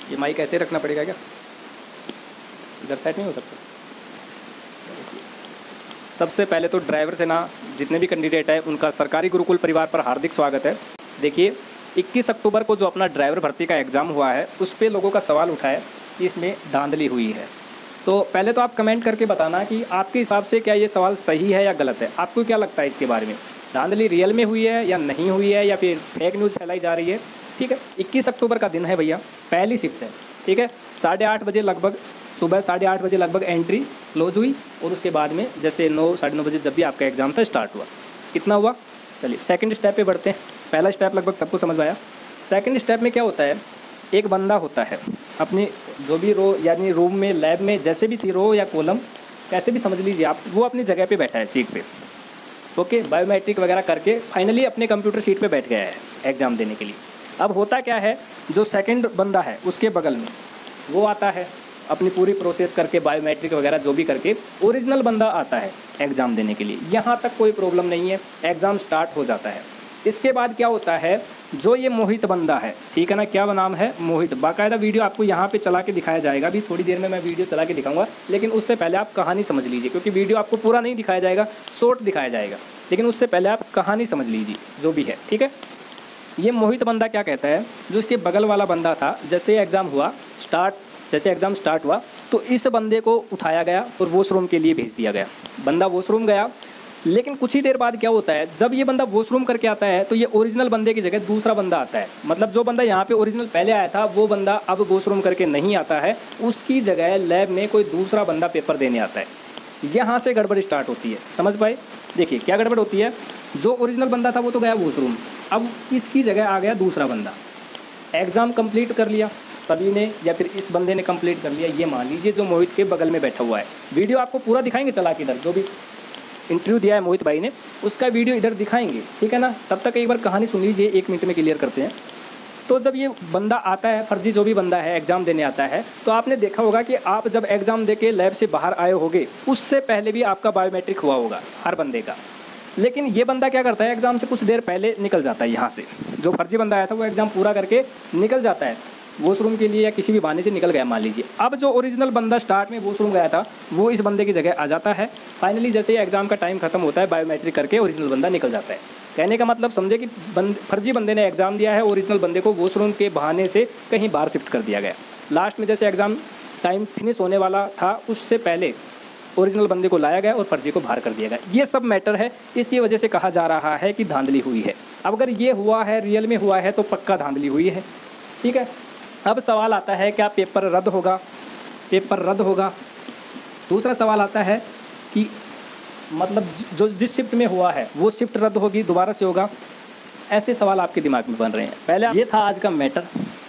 ये माइक ऐसे रखना पड़ेगा क्या? इधर साइड नहीं हो सकता? सबसे पहले तो ड्राइवर से ना जितने भी कैंडिडेट हैं उनका सरकारी गुरुकुल परिवार पर हार्दिक स्वागत है। देखिए 21 अक्टूबर को जो अपना ड्राइवर भर्ती का एग्ज़ाम हुआ है उस पर लोगों का सवाल उठा है कि इसमें धांधली हुई है। तो पहले तो आप कमेंट करके बताना कि आपके हिसाब से क्या ये सवाल सही है या गलत है। आपको क्या लगता है इसके बारे में, धांधली रियल में हुई है या नहीं हुई है, या फिर फेक न्यूज़ फैलाई जा रही है? ठीक है, 21 अक्टूबर का दिन है भैया, पहली शिफ्ट है। ठीक है, 8:30 बजे लगभग, सुबह 8:30 बजे लगभग एंट्री क्लोज हुई और उसके बाद में जैसे 9 साढ़े 9 बजे जब भी आपका एग्ज़ाम था स्टार्ट हुआ। कितना हुआ? चलिए सेकंड स्टेप पे बढ़ते हैं। पहला स्टेप लगभग सबको समझ में आया। सेकंड स्टेप में क्या होता है, एक बंदा होता है अपनी जो भी रो यानी रूम में लैब में जैसे भी थी रो या कॉलम कैसे भी समझ लीजिए आप, वो अपनी जगह पे बैठा है सीट पे। ओके, बायोमेट्रिक वगैरह करके फाइनली अपने कंप्यूटर सीट पे बैठ गया है एग्ज़ाम देने के लिए। अब होता क्या है, जो सेकंड बंदा है उसके बगल में वो आता है अपनी पूरी प्रोसेस करके बायोमेट्रिक वगैरह जो भी करके, ओरिजिनल बंदा आता है एग्ज़ाम देने के लिए। यहाँ तक कोई प्रॉब्लम नहीं है, एग्ज़ाम स्टार्ट हो जाता है। इसके बाद क्या होता है, जो ये मोहित बंदा है, ठीक है ना, क्या नाम है, मोहित। बाकायदा वीडियो आपको यहाँ पे चला के दिखाया जाएगा, अभी थोड़ी देर में मैं वीडियो चला के दिखाऊंगा, लेकिन उससे पहले आप कहानी समझ लीजिए, क्योंकि वीडियो आपको पूरा नहीं दिखाया जाएगा, शॉर्ट दिखाया जाएगा, लेकिन उससे पहले आप कहानी समझ लीजिए जो भी है। ठीक है, ये मोहित बंदा क्या कहता है, जो इसके बगल वाला बंदा था, जैसे एग्ज़ाम हुआ जैसे एग्ज़ाम स्टार्ट हुआ तो इस बंदे को उठाया गया और वॉशरूम के लिए भेज दिया गया। बंदा वॉशरूम गया, लेकिन कुछ ही देर बाद क्या होता है, जब ये बंदा वॉशरूम करके आता है तो ये ओरिजिनल बंदे की जगह दूसरा बंदा आता है। मतलब जो बंदा यहाँ पे ओरिजिनल पहले आया था वो बंदा अब वॉशरूम करके नहीं आता है, उसकी जगह लैब में कोई दूसरा बंदा पेपर देने आता है। यहाँ से गड़बड़ स्टार्ट होती है, समझ पाए? देखिए क्या गड़बड़ होती है, जो ओरिजिनल बंदा था वो तो गया वॉशरूम, अब इसकी जगह आ गया दूसरा बंदा। एग्ज़ाम कंप्लीट कर लिया सभी ने, या फिर इस बंदे ने कंप्लीट कर लिया, ये मान लीजिए जो मोहित के बगल में बैठा हुआ है। वीडियो आपको पूरा दिखाएंगे चला के, इधर जो भी इंटरव्यू दिया है मोहित भाई ने उसका वीडियो इधर दिखाएंगे, ठीक है ना। तब तक एक बार कहानी सुन लीजिए, 1 मिनट में क्लियर करते हैं। तो जब ये बंदा आता है, फर्जी जो भी बंदा है एग्ज़ाम देने आता है, तो आपने देखा होगा कि आप जब एग्ज़ाम दे के लैब से बाहर आए होगे उससे पहले भी आपका बायोमेट्रिक हुआ होगा हर बंदे का। लेकिन ये बंदा क्या करता है, एग्ज़ाम से कुछ देर पहले निकल जाता है यहाँ से। जो फर्जी बंदा आया था वो एग्ज़ाम पूरा करके निकल जाता है वॉशरूम के लिए, या किसी भी बहाने से निकल गया मान लीजिए। अब जो ओरिजिनल बंदा स्टार्ट में वॉशरूम गया था वो इस बंदे की जगह आ जाता है। फाइनली जैसे ही एग्ज़ाम का टाइम खत्म होता है, बायोमेट्रिक करके ओरिजिनल बंदा निकल जाता है। कहने का मतलब समझे कि फर्जी बंदे ने एग्ज़ाम दिया है, ओरिजिनल बंदे को वॉशरूम के बहाने से कहीं बाहर शिफ्ट कर दिया गया। लास्ट में जैसे एग्ज़ाम टाइम फिनिश होने वाला था उससे पहले ओरिजिनल बंदे को लाया गया और फर्जी को बाहर कर दिया गया। ये सब मैटर है, इसकी वजह से कहा जा रहा है कि धांधली हुई है। अब अगर ये हुआ है, रियल में हुआ है, तो पक्का धांधली हुई है। ठीक है, अब सवाल आता है क्या पेपर रद्द होगा? पेपर रद्द होगा। दूसरा सवाल आता है कि मतलब जो जिस शिफ्ट में हुआ है वो शिफ्ट रद्द होगी, दोबारा से होगा? ऐसे सवाल आपके दिमाग में बन रहे हैं। पहले ये था आज का मैटर।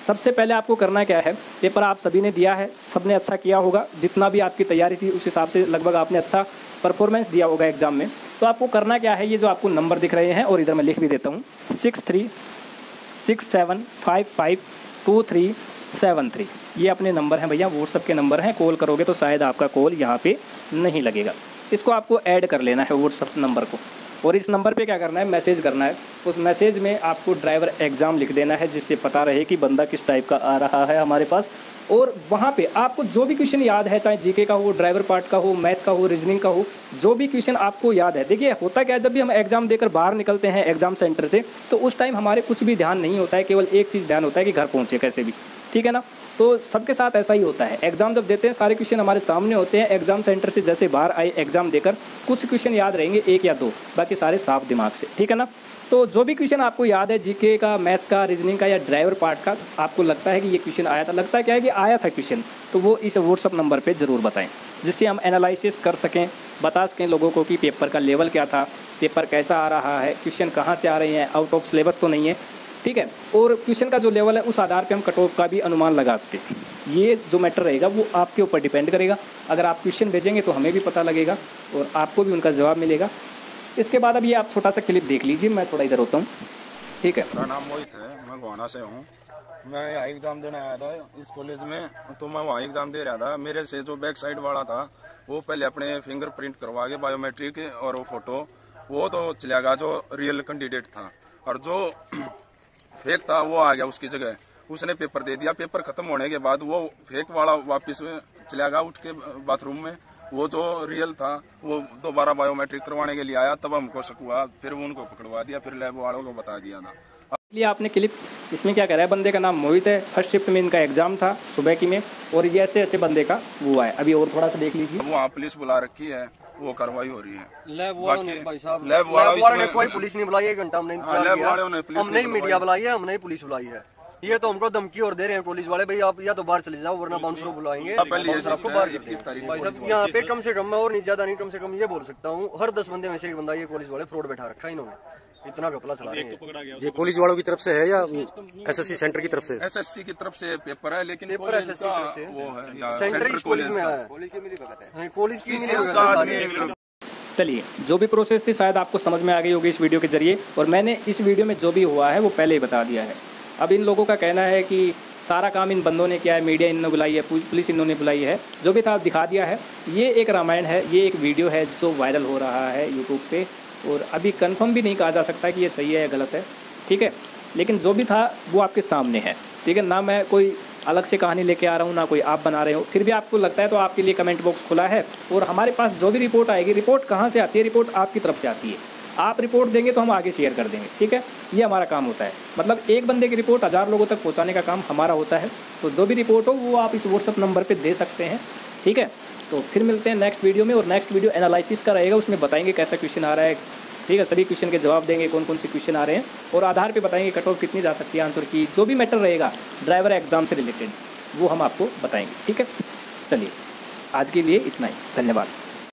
सबसे पहले आपको करना क्या है, पेपर आप सभी ने दिया है, सबने अच्छा किया होगा, जितना भी आपकी तैयारी थी उस हिसाब से लगभग आपने अच्छा परफॉर्मेंस दिया होगा एग्ज़ाम में। तो आपको करना क्या है, ये जो आपको नंबर दिख रहे हैं और इधर मैं लिख भी देता हूँ, 6367552373, ये अपने नंबर हैं भैया, व्हाट्सअप के नंबर हैं। कॉल करोगे तो शायद आपका कॉल यहाँ पे नहीं लगेगा, इसको आपको ऐड कर लेना है व्हाट्सअप नंबर को। और इस नंबर पे क्या करना है, मैसेज करना है। उस मैसेज में आपको ड्राइवर एग्ज़ाम लिख देना है, जिससे पता रहे कि बंदा किस टाइप का आ रहा है हमारे पास। और वहाँ पे आपको जो भी क्वेश्चन याद है, चाहे जीके का हो, ड्राइवर पार्ट का हो, मैथ का हो, रीजनिंग का हो, जो भी क्वेश्चन आपको याद है। देखिए होता क्या है, जब भी हम एग्ज़ाम देकर बाहर निकलते हैं एग्ज़ाम सेंटर से, तो उस टाइम हमारे कुछ भी ध्यान नहीं होता है, केवल एक चीज़ ध्यान होता है कि घर पहुँचे कैसे भी। ठीक है ना, तो सबके साथ ऐसा ही होता है। एग्ज़ाम जब देते हैं सारे क्वेश्चन हमारे सामने होते हैं, एग्ज़ाम सेंटर से जैसे बाहर आए एग्ज़ाम देकर, कुछ क्वेश्चन याद रहेंगे 1 या 2, बाकी सारे साफ दिमाग से। ठीक है ना, तो जो भी क्वेश्चन आपको याद है, जीके का, मैथ का, रीजनिंग का या ड्राइवर पार्ट का, आपको लगता है कि ये क्वेश्चन आया था, लगता है क्या है कि आया था क्वेश्चन, तो वो इस व्हाट्सअप नंबर पे ज़रूर बताएं, जिससे हम एनालिसिस कर सकें, बता सकें लोगों को कि पेपर का लेवल क्या था, पेपर कैसा आ रहा है, क्वेश्चन कहाँ से आ रहे हैं, आउट ऑफ सिलेबस तो नहीं है। ठीक है, और क्वेश्चन का जो लेवल है उस आधार पे हम कट ऑफ का भी अनुमान लगा सकें। ये जो मैटर रहेगा वो आपके ऊपर डिपेंड करेगा। अगर आप क्वेश्चन भेजेंगे तो हमें भी पता लगेगा और आपको भी उनका जवाब मिलेगा। इसके बाद अब ये आप छोटा सा क्लिप देख लीजिए, मैं थोड़ा इधर होता हूँ। ठीक है, मेरा नाम मोहित है, मैं गोहाना से हूँ। मैं यहाँ एग्ज़ाम देने आया था इस कॉलेज में, तो मैं वहाँ एग्ज़ाम दे रहा था। मेरे से जो बैक साइड वाला था वो पहले अपने फिंगरप्रिंट करवा के बायोमेट्रिक और वो फोटो वो तो चला गया जो रियल कैंडिडेट था, और जो फेक था वो आ गया उसकी जगह। उसने पेपर दे दिया। पेपर खत्म होने के बाद वो फेक वाला वापस चला गया उठ के बाथरूम में। वो जो रियल था वो दोबारा बायोमेट्रिक करवाने के लिए आया, तब हमको शक हुआ, फिर उनको पकड़वा दिया, फिर लैब वालों को बता दिया था। इसलिए आपने क्लिप इसमें क्या कह रहा है, बंदे का नाम मोहित है, फर्स्ट शिफ्ट में इनका एग्जाम था सुबह की में, और ये ऐसे ऐसे बंदे का हुआ है। अभी और थोड़ा सा देख लीजिए। वो वहाँ पुलिस बुला रखी है, वो कार्रवाई हो रही है। लैब वालों ने भाई साहब, लैब वालों ने कोई पुलिस नहीं बुलाई, 1 घंटा हमने इंतजार किया, हमने मीडिया बुलाई है, हमने पुलिस बुलाई है। ये तो हमको धमकी और दे रहे हैं पुलिस वाले, भाई आप या तो बाहर चले जाओ वरना बाउंसर को बुलाएंगे। आपको बाहर भाई साहब यहाँ पे कम से कम, मैं और नहीं ज्यादा नहीं, कम से कम ये बोल सकता हूँ, हर 10 बंदे में से एक बंदा ये पुलिस वाले फ्रॉड बैठा रखा है इन्होंने, इतना घपला चला रहे हैं। ये पुलिस वालों की तरफ से है या एसएससी सेंटर की तरफ से? एसएससी की तरफ से पेपर है, लेकिन पेपर एसएससी की तरफ से वो है सेंटर पुलिस में है, पुलिस की। चलिए, जो भी प्रोसेस थी शायद आपको समझ में आ गई होगी इस वीडियो के जरिए, और मैंने इस वीडियो में जो भी हुआ है वो पहले ही बता दिया है। अब इन लोगों का कहना है कि सारा काम इन बंदों ने किया है, मीडिया इन्होंने बुलाई है, पुलिस इन्होंने बुलाई है, जो भी था दिखा दिया है। ये एक रामायण है, ये एक वीडियो है जो वायरल हो रहा है यूट्यूब पे, और अभी कंफर्म भी नहीं कहा जा सकता कि ये सही है या गलत है, ठीक है। लेकिन जो भी था वो आपके सामने है, ठीक है ना। मैं कोई अलग से कहानी लेके आ रहा हूँ, ना कोई आप बना रहे हो। फिर भी आपको लगता है तो आपके लिए कमेंट बॉक्स खुला है, और हमारे पास जो भी रिपोर्ट आएगी, रिपोर्ट कहाँ से आती है, रिपोर्ट आपकी तरफ से आती है। आप रिपोर्ट देंगे तो हम आगे शेयर कर देंगे, ठीक है। ये हमारा काम होता है, मतलब एक बंदे की रिपोर्ट 1000 लोगों तक पहुंचाने का काम हमारा होता है। तो जो भी रिपोर्ट हो वो आप इस व्हाट्सअप नंबर पे दे सकते हैं, ठीक है। तो फिर मिलते हैं नेक्स्ट वीडियो में, और नेक्स्ट वीडियो एनालिसिस का रहेगा, उसमें बताएंगे कैसा क्वेश्चन आ रहा है, ठीक है। सभी क्वेश्चन के जवाब देंगे, कौन कौन से क्वेश्चन आ रहे हैं, और आधार पर बताएंगे कट ऑफ कितनी जा सकती है आंसर की। जो भी मैटर रहेगा ड्राइवर एग्जाम से रिलेटेड वो हम आपको बताएंगे, ठीक है। चलिए, आज के लिए इतना ही, धन्यवाद।